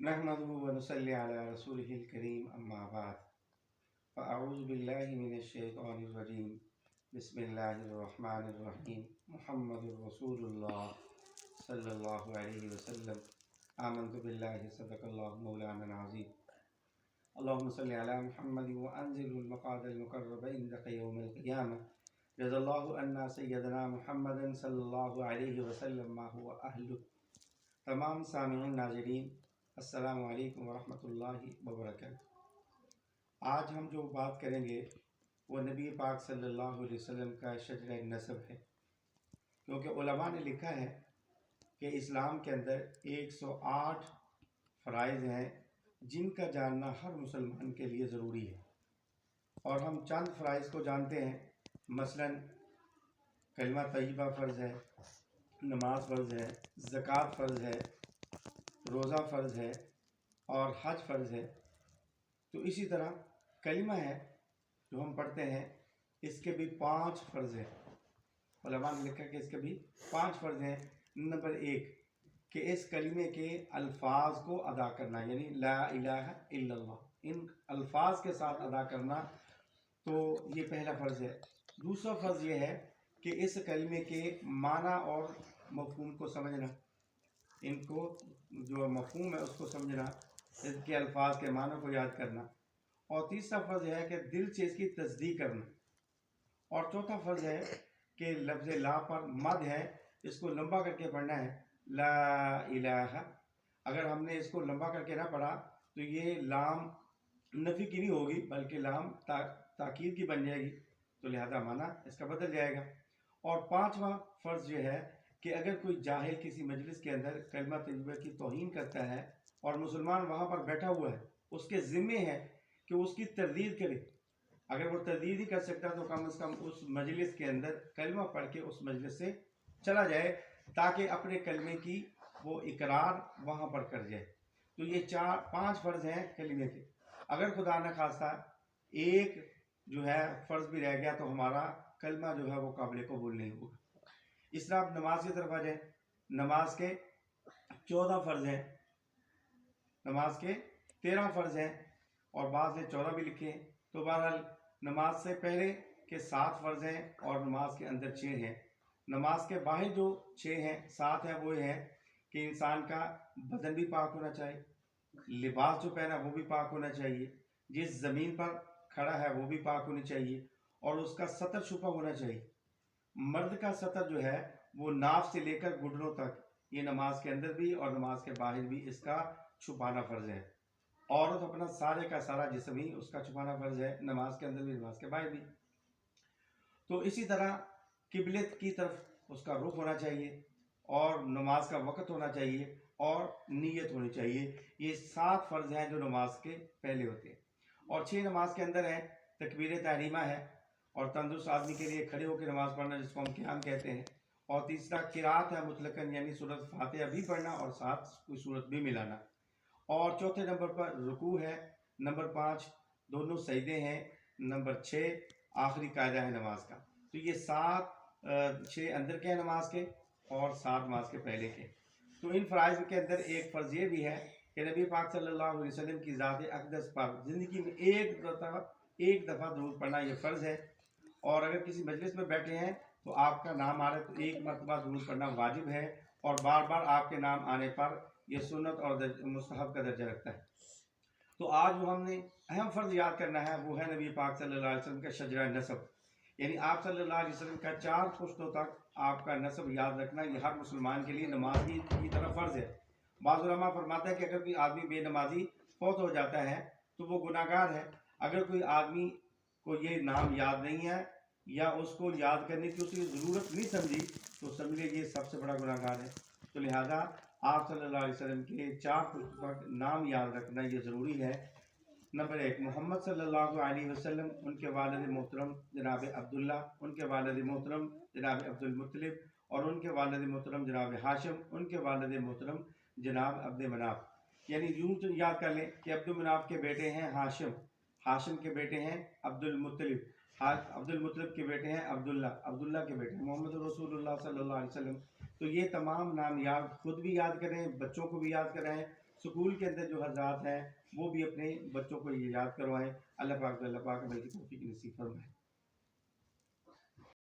नहमदुहु व नुसल्ली अला रसूलिहिल करीम अम्मा बाद फ़अऊज़ु बिल्लाहि मिनश शैतानिर रजीम बिस्मिल्लाहिर रहमानिर रहीम मुहम्मदुर रसूलुल्लाह सल्लल्लाहु अलैहि वसल्लम आमन्तु बिल्लाहि सदक़ल्लाहु मौलाना अज़ीम अल्लाहुम्मा सल्लि अला मुहम्मद व अंज़िलहुल मक़ादल मुक़र्रब इंदक़ यौमिल क़ियामह रज़ल्लाहु अन्ना सय्यदना मुहम्मदन सल्लल्लाहु अलैहि वसल्लम मा हुवा अहलु। तमाम सामिईन नाज़रीन अस्सलामु अलैकुम वरहमतुल्लाहि वबरकातुहू। आज हम जो बात करेंगे वो नबी पाक सल्लल्लाहु अलैहि वसल्लम का शजरा नसब है, क्योंकि उलमा ने लिखा है कि इस्लाम के अंदर 108 फ़राइज़ हैं जिनका जानना हर मुसलमान के लिए ज़रूरी है। और हम चंद फ़राइज़ को जानते हैं, मसलन कलमा तय्यबा फ़र्ज़ है, नमाज फ़र्ज़ है, ज़कात फ़र्ज़ है, रोज़ा फ़र्ज़ है और हज फ़र्ज़ है। तो इसी तरह कलिमा है जो हम पढ़ते हैं, इसके भी 5 फ़र्ज़ हैं। उलमा ने लिखा कि इसके भी 5 फ़र्ज़ हैं। नंबर 1 कि इस कलिमे के अल्फाज को अदा करना, यानी ला इलाहा इल्लल्लाह, इन अल्फाज के साथ अदा करना, तो ये पहला फ़र्ज़ है। दूसरा फ़र्ज़ ये है कि इस कलिमे के माना और मफ़हूम को समझना, इनको जो मफ़हूम है उसको समझना, इसके अल्फाज के मानों को याद करना। और तीसरा फ़र्ज़ है कि दिल से इसकी तस्दीक करना। और चौथा फ़र्ज़ है कि लफ्ज़ ला पर मद है, इसको लंबा करके पढ़ना है, ला इलाहा। अगर हमने इसको लंबा करके ना पढ़ा तो ये लाम नफ़ी की नहीं होगी बल्कि लाम ताकीद की बन जाएगी, तो लिहाजा माना इसका बदल जाएगा। और पांचवा फ़र्ज़ ये है कि अगर कोई जाहिल किसी मजलिस के अंदर कलमा तय्यबा की तौहीन करता है और मुसलमान वहाँ पर बैठा हुआ है, उसके ज़िम्मे है कि उसकी तरदीद करे। अगर वो तरदीद ही कर सकता तो कम से कम उस मजलिस के अंदर कलमा पढ़ के उस मजलिस से चला जाए, ताकि अपने कलमे की वो इकरार वहाँ पर कर जाए। तो ये 5 फ़र्ज़ हैं कलिमे के। अगर खुदा न खास्ता एक जो है फ़र्ज़ भी रह गया तो हमारा कलमा जो है वो काबिल कबूल नहीं होगा। इस तरह आप नमाज की तरफ आ जाए। नमाज के 14 फ़र्ज़ हैं, नमाज के 13 फ़र्ज़ हैं और बाद में 14 भी लिखे हैं। तो बहरहाल नमाज से पहले के 7 फ़र्ज़ हैं और नमाज के अंदर 6 हैं। नमाज के बाहर जो 6 हैं 7 हैं वो है कि इंसान का बदन भी पाक होना चाहिए, लिबास जो पहना वो भी पाक होना चाहिए, जिस ज़मीन पर खड़ा है वो भी पाक होनी चाहिए और उसका सतर छुपा होना चाहिए। मर्द का सतर जो है वो नाफ से लेकर घुटनों तक, ये नमाज के अंदर भी और नमाज के बाहर भी इसका छुपाना फ़र्ज़ है। औरत अपना सारे का सारा जिस्म ही उसका छुपाना फ़र्ज़ है, नमाज के अंदर भी नमाज के बाहर भी। तो इसी तरह किबलत की तरफ उसका रुख होना चाहिए और नमाज का वक़्त होना चाहिए और नीयत होनी चाहिए। ये 7 फ़र्ज़ हैं जो नमाज के पहले होते हैं। और 6 नमाज के अंदर है तकबीर तहरीमा है और तंदुरुस्त आदमी के लिए खड़े होकर नमाज़ पढ़ना, जिसको हम क़ियाम कहते हैं। और तीसरा किरात है मुतलकन, यानी सूरत फातिहा भी पढ़ना और साथ कोई सूरत भी मिलाना। और चौथे नंबर पर रुकू है। नंबर 5 दोनों सजदे हैं। नंबर 6 आखिरी कायदा है नमाज का। तो ये 6 अंदर के हैं नमाज के और 7 नमाज के पहले के। तो इन फ़राइज़ के अंदर एक फ़र्ज़ ये भी है कि नबी पाक सल्लल्लाहु अलैहि वसल्लम की ज़ात अक़दस पर ज़िंदगी में एक दफ़ा दुरूद पढ़ना ये फ़र्ज़ है। और अगर किसी मजलिस में बैठे हैं तो आपका नाम आ रहा है तो एक मरतबा दुरूद पढ़ना वाजिब है, और बार बार आपके नाम आने पर यह सुन्नत और मुस्तहब का दर्जा रखता है। तो आज जो हमने अहम फ़र्ज़ याद करना है वो है नबी पाक सल्लल्लाहु अलैहि वसल्लम का शजरा नसब, यानी आप सल्लल्लाहु अलैहि वसल्लम का 4 पुश्तों तक आपका नसब याद रखना। ये हर मुसलमान के लिए नमाज़ी की तरह फ़र्ज़ है। बाज़ उलमा फरमाते हैं कि अगर कोई आदमी बेनमाजी फौत हो जाता है तो वो गुनाहगार है। अगर कोई आदमी को ये नाम याद नहीं है या उसको याद करने की उसकी ज़रूरत नहीं समझी तो समझिए ये सबसे बड़ा गुनाहगार है। तो लिहाजा आप सल्लल्लाहु अलैहि वसल्लम के 4 पुश्तों तक नाम याद रखना ये ज़रूरी है। नंबर 1 मोहम्मद सल्लल्लाहु अलैहि वसल्लम, उनके वालिद मोहतरम जनाब अब्दुल्ला, उनके वालिद मोहतरम जनाब अब्दुल मुत्तलिब और उनके वालिद मोहतरम जनाब हाशिम, उनके वालिद मोहतरम जनाब अब्द मनाफ। यानी यूँ तो याद कर लें कि अब्दुल मनाफ के बेटे हैं हाशिम, हाशिम के बेटे हैं अब्दुल मुत्तलिब, अब्दुल मुत्तलिब के बेटे हैं अब्दुल्ला, अब्दुल्ला के बेटे हैं मोहम्मद रसूलुल्लाह सल्लल्लाहु अलैहि वसल्लम। तो ये तमाम नाम याद खुद भी याद करें, बच्चों को भी याद कराएं, سکول کے اندر جو حضرات ہیں وہ بھی اپنے بچوں کو یہ یاد کروائیں۔ اللہ پاک عمل کی توفیق نصیب فرمائے۔